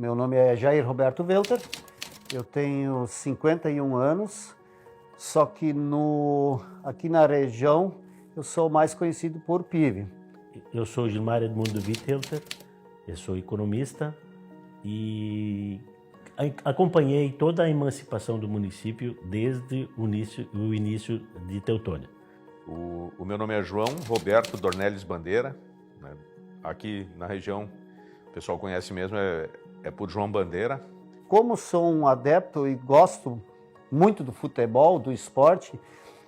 Meu nome é Jair Roberto Welter, eu tenho 51 anos, só que aqui na região eu sou mais conhecido por Pive. Eu sou Gilmar Edmundo Welter, eu sou economista e acompanhei toda a emancipação do município desde o início de Teutônia. O meu nome é João Roberto Dornelles Bandeira, né? Aqui na região o pessoal conhece mesmo, é por João Bandeira. Como sou um adepto e gosto muito do futebol, do esporte,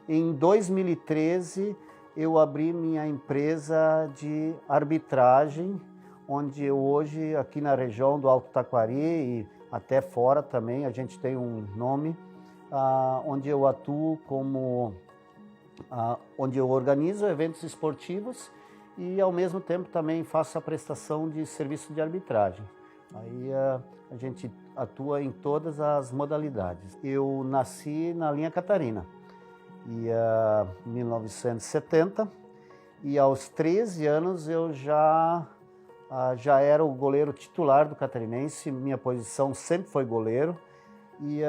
em 2013 eu abri minha empresa de arbitragem, onde hoje aqui na região do Alto Taquari e até fora também a gente tem um nome, onde eu atuo onde eu organizo eventos esportivos e ao mesmo tempo também faço a prestação de serviço de arbitragem. Aí a gente atua em todas as modalidades. Eu nasci na linha Catarina, em 1970, e aos 13 anos eu já era o goleiro titular do Catarinense. Minha posição sempre foi goleiro e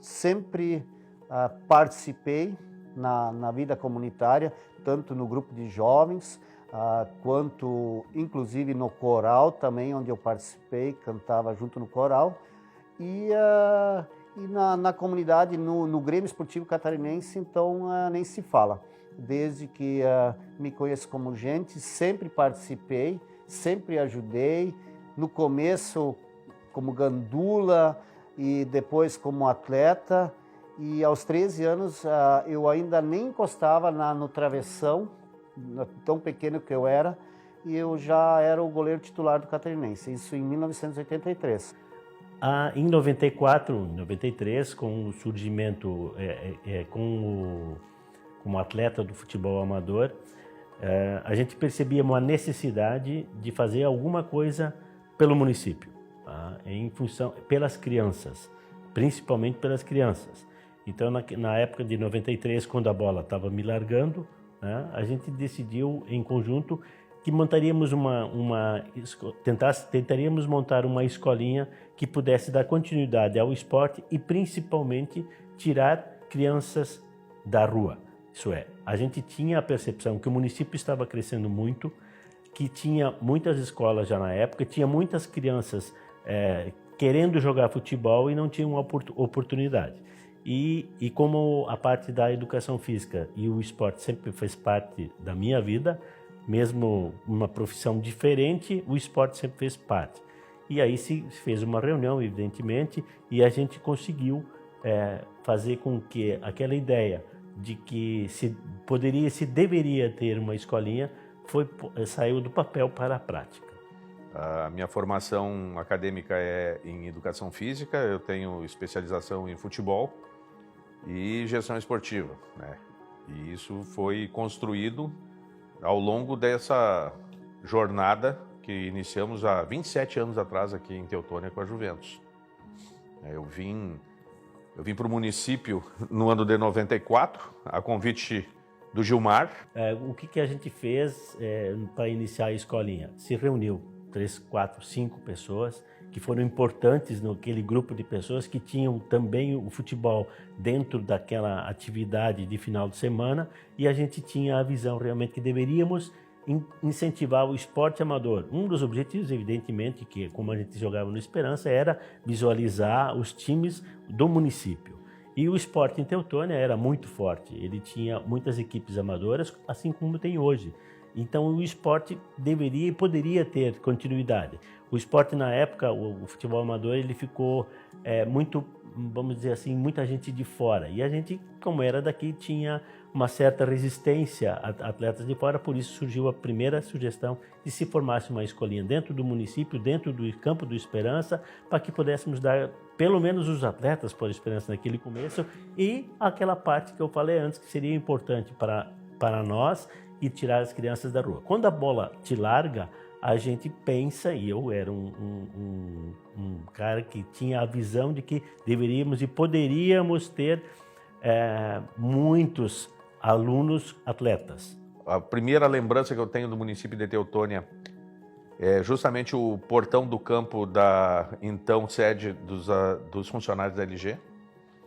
sempre participei na vida comunitária, tanto no grupo de jovens, quanto inclusive no coral também, onde eu participei, cantava junto no coral, e na comunidade, no Grêmio Esportivo Catarinense, então nem se fala. Desde que me conheço como gente, sempre participei, sempre ajudei, no começo como gandula e depois como atleta. E aos 13 anos eu ainda nem encostava no travessão, tão pequeno que eu era, e eu já era o goleiro titular do Catarinense, isso em 1983. Em 94, 93, com o surgimento, como atleta do futebol amador, a gente percebia uma necessidade de fazer alguma coisa pelo município, em função, pelas crianças, principalmente pelas crianças. Então, na época de 93, quando a bola estava me largando, né, a gente decidiu em conjunto que montaríamos tentaríamos montar uma escolinha que pudesse dar continuidade ao esporte e principalmente tirar crianças da rua. Isso é, a gente tinha a percepção que o município estava crescendo muito, que tinha muitas escolas já na época, tinha muitas crianças querendo jogar futebol e não tinham oportunidade. E como a parte da educação física e o esporte sempre fez parte da minha vida, mesmo uma profissão diferente, o esporte sempre fez parte. E aí se fez uma reunião, evidentemente, e a gente conseguiu fazer com que aquela ideia de que se deveria ter uma escolinha saiu do papel para a prática. A minha formação acadêmica é em educação física, eu tenho especialização em futebol e gestão esportiva, né? E isso foi construído ao longo dessa jornada que iniciamos há 27 anos atrás aqui em Teutônia com a Juventus. Eu vim para o município no ano de 94, a convite do Gilmar. O que a gente fez para iniciar a escolinha? Se reuniu 3, 4, 5 pessoas que foram importantes naquele grupo de pessoas que tinham também o futebol dentro daquela atividade de final de semana, e a gente tinha a visão realmente que deveríamos incentivar o esporte amador. Um dos objetivos, evidentemente, que como a gente jogava no Esperança, era visualizar os times do município. E o esporte em Teutônia era muito forte, ele tinha muitas equipes amadoras, assim como tem hoje. Então o esporte deveria e poderia ter continuidade. O esporte na época, o futebol amador, ele ficou muito, vamos dizer assim, muita gente de fora. E a gente, como era daqui, tinha uma certa resistência a atletas de fora, por isso surgiu a primeira sugestão de se formasse uma escolinha dentro do município, dentro do campo do Esperança, para que pudéssemos dar pelo menos os atletas por Esperança naquele começo e aquela parte que eu falei antes, que seria importante para nós, e tirar as crianças da rua. Quando a bola te larga, a gente pensa, e eu era um cara que tinha a visão de que deveríamos e poderíamos ter muitos alunos atletas. A primeira lembrança que eu tenho do município de Teutônia é justamente o portão do campo da então sede dos funcionários da LG,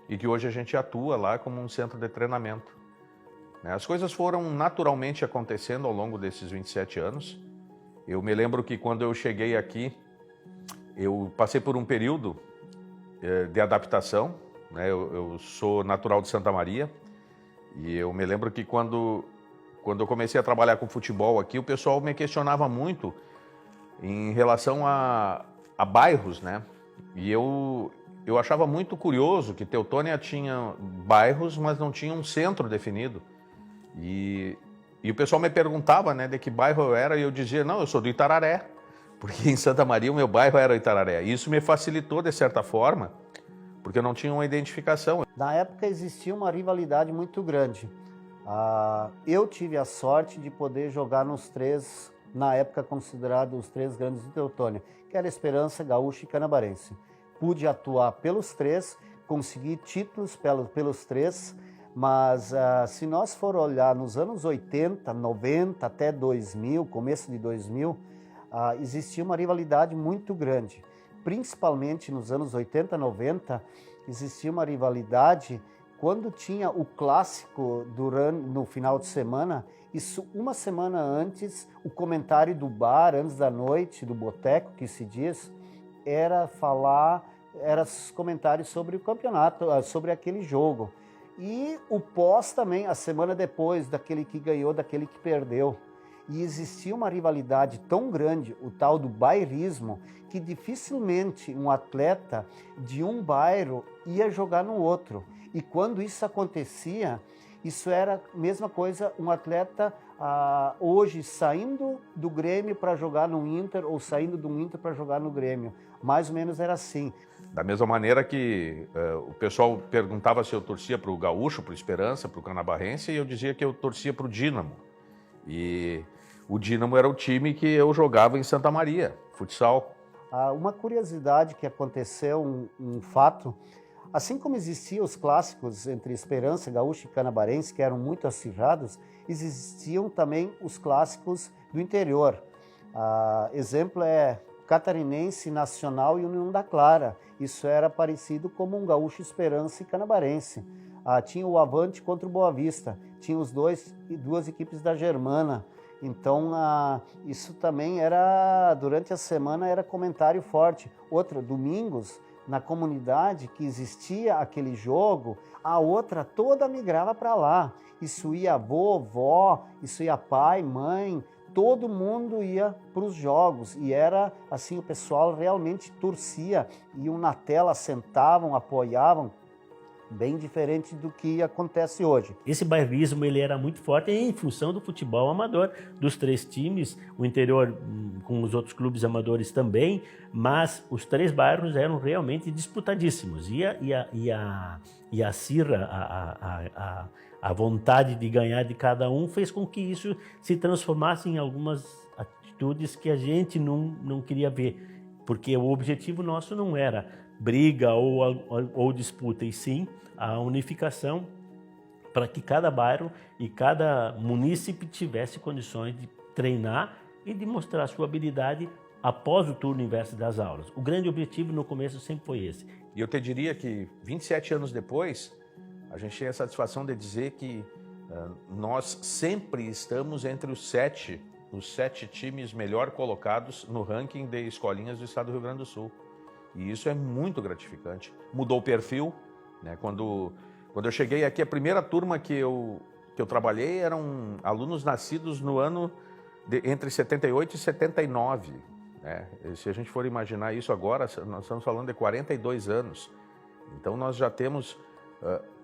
e que hoje a gente atua lá como um centro de treinamento. As coisas foram naturalmente acontecendo ao longo desses 27 anos. Eu me lembro que quando eu cheguei aqui, eu passei por um período de adaptação, né? Eu sou natural de Santa Maria, e eu me lembro que quando eu comecei a trabalhar com futebol aqui, o pessoal me questionava muito em relação a bairros, né? E eu achava muito curioso que Teutônia tinha bairros, mas não tinha um centro definido. E o pessoal me perguntava, né, de que bairro eu era, e eu dizia, não, eu sou do Itararé, porque em Santa Maria o meu bairro era o Itararé. E isso me facilitou, de certa forma, porque eu não tinha uma identificação. Na época existia uma rivalidade muito grande. Eu tive a sorte de poder jogar nos três, na época considerados os três grandes de Teutônia, que era Esperança, Gaúcha e Canabarense. Pude atuar pelos três, consegui títulos pelos três, mas se nós for olhar nos anos 80, 90 até 2000, começo de 2000, existia uma rivalidade muito grande. Principalmente nos anos 80, 90, existia uma rivalidade quando tinha o clássico no final de semana. Isso uma semana antes, o comentário do bar, antes da noite, do boteco, que se diz, era comentários sobre o campeonato, sobre aquele jogo. E o pós também, a semana depois, daquele que ganhou, daquele que perdeu. E existia uma rivalidade tão grande, o tal do bairrismo, que dificilmente um atleta de um bairro ia jogar no outro. E quando isso acontecia, isso era a mesma coisa, um atleta hoje saindo do Grêmio para jogar no Inter, ou saindo do Inter para jogar no Grêmio. Mais ou menos era assim. Da mesma maneira que o pessoal perguntava se eu torcia para o Gaúcho, para o Esperança, para o Canabarrense, e eu dizia que eu torcia para o Dínamo. E o Dínamo era o time que eu jogava em Santa Maria, futsal. Uma curiosidade que aconteceu, um fato, assim como existiam os clássicos entre Esperança, Gaúcha e Canabarense, que eram muito acirrados, existiam também os clássicos do interior. Exemplo é Catarinense, Nacional e União da Clara. Isso era parecido como um Gaúcho, Esperança e Canabarense. Tinha o Avante contra o Boa Vista, tinha duas equipes da Germana. Então, isso também era, durante a semana, era comentário forte. Outra, domingos, na comunidade que existia aquele jogo, a outra toda migrava para lá. Isso ia avô, vó, isso ia pai, mãe, todo mundo ia para os jogos. E era assim, o pessoal realmente torcia, iam na tela, sentavam, apoiavam, bem diferente do que acontece hoje. Esse bairrismo ele era muito forte em função do futebol amador, dos três times, o interior com os outros clubes amadores também, mas os três bairros eram realmente disputadíssimos. E a cirra, a vontade de ganhar de cada um fez com que isso se transformasse em algumas atitudes que a gente não queria ver, porque o objetivo nosso não era briga ou disputa, e sim a unificação para que cada bairro e cada munícipe tivesse condições de treinar e de mostrar sua habilidade após o turno inverso das aulas. O grande objetivo no começo sempre foi esse. E eu te diria que 27 anos depois, a gente tem a satisfação de dizer que nós sempre estamos entre os sete times melhor colocados no ranking de escolinhas do estado do Rio Grande do Sul. E isso é muito gratificante. Mudou o perfil, né? Quando eu cheguei aqui, a primeira turma que eu trabalhei eram alunos nascidos no ano entre 78 e 79. Né? Se a gente for imaginar isso agora, nós estamos falando de 42 anos. Então nós já temos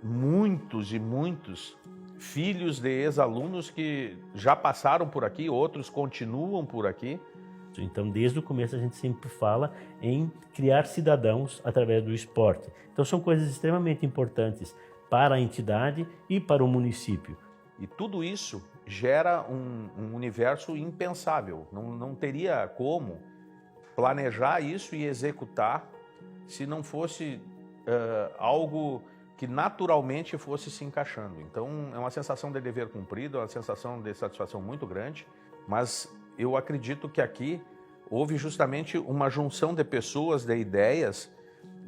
muitos e muitos filhos de ex-alunos que já passaram por aqui, outros continuam por aqui. Então, desde o começo, a gente sempre fala em criar cidadãos através do esporte. Então, são coisas extremamente importantes para a entidade e para o município. E tudo isso gera um universo impensável. Não teria como planejar isso e executar se não fosse algo que naturalmente fosse se encaixando. Então, é uma sensação de dever cumprido, é uma sensação de satisfação muito grande, mas eu acredito que aqui houve justamente uma junção de pessoas, de ideias,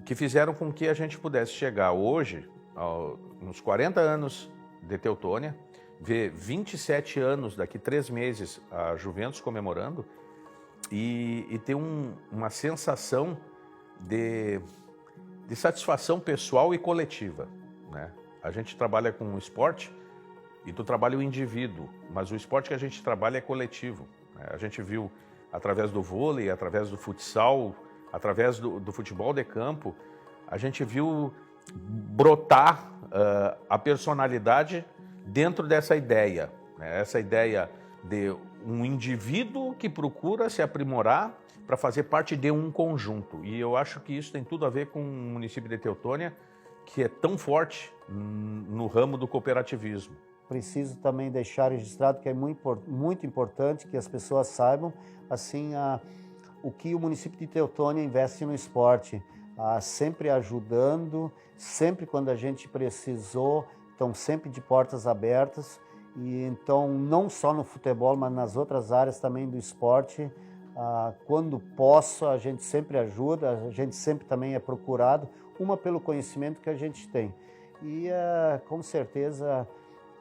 que fizeram com que a gente pudesse chegar hoje, nos 40 anos de Teutônia, ver 27 anos, daqui 3 meses, a Juventus comemorando, e ter uma sensação de satisfação pessoal e coletiva, né? A gente trabalha com o esporte e tu trabalha o indivíduo, mas o esporte que a gente trabalha é coletivo, né? A gente viu através do vôlei, através do futsal, através do futebol de campo, a gente viu brotar a personalidade dentro dessa ideia, né? Essa ideia de um indivíduo que procura se aprimorar para fazer parte de um conjunto. E eu acho que isso tem tudo a ver com o município de Teutônia, que é tão forte no ramo do cooperativismo. Preciso também deixar registrado que é muito importante que as pessoas saibam assim, o que o município de Teutônia investe no esporte, sempre ajudando, sempre quando a gente precisou, estão sempre de portas abertas. E então, não só no futebol, mas nas outras áreas também do esporte, quando posso, a gente sempre ajuda, a gente sempre também é procurado, pelo conhecimento que a gente tem. E com certeza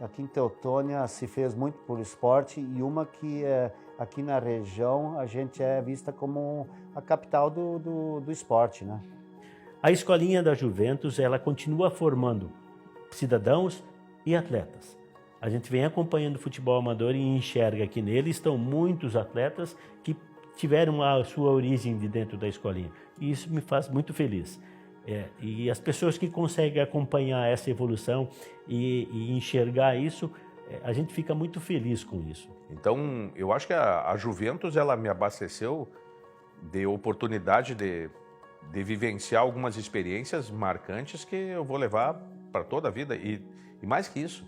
aqui em Teutônia se fez muito por esporte, e que aqui na região a gente é vista como a capital do esporte, né? A Escolinha da Juventus, ela continua formando cidadãos e atletas. A gente vem acompanhando o futebol amador e enxerga que nele estão muitos atletas que tiveram a sua origem de dentro da escolinha. E isso me faz muito feliz. E as pessoas que conseguem acompanhar essa evolução e enxergar isso, a gente fica muito feliz com isso. Então, eu acho que a Juventus, ela me abasteceu de oportunidade de vivenciar algumas experiências marcantes que eu vou levar para toda a vida. E mais que isso,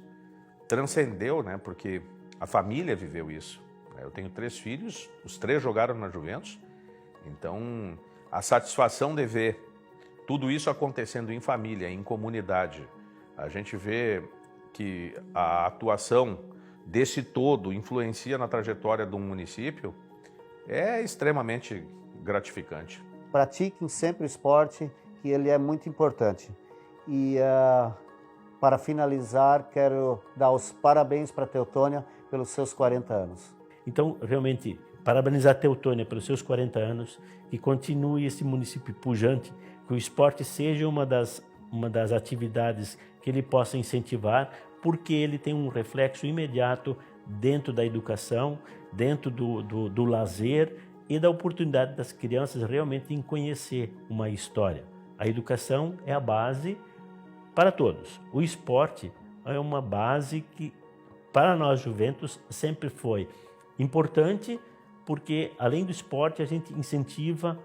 transcendeu, né? Porque a família viveu isso. Eu tenho 3 filhos, os 3 jogaram na Juventus. Então, a satisfação de ver tudo isso acontecendo em família, em comunidade, a gente vê que a atuação desse todo influencia na trajetória de um município, é extremamente gratificante. Pratiquem sempre o esporte, que ele é muito importante. E para finalizar, quero dar os parabéns para a Teutônia pelos seus 40 anos. Então, realmente, parabenizar a Teutônia pelos seus 40 anos, e continue esse município pujante, que o esporte seja uma das atividades que ele possa incentivar, porque ele tem um reflexo imediato dentro da educação, dentro do lazer e da oportunidade das crianças realmente em conhecer uma história. A educação é a base para todos. O esporte é uma base que, para nós Juventus, sempre foi importante, porque além do esporte a gente incentiva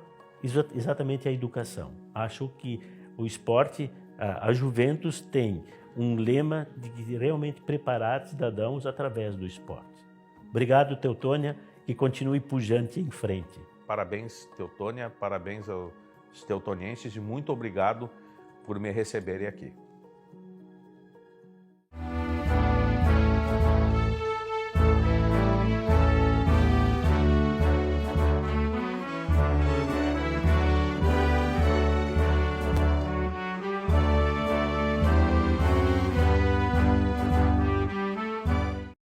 exatamente a educação. Acho que o esporte, a Juventus tem um lema de realmente preparar cidadãos através do esporte. Obrigado, Teutônia, e continue pujante em frente. Parabéns, Teutônia, parabéns aos teutonienses e muito obrigado por me receberem aqui.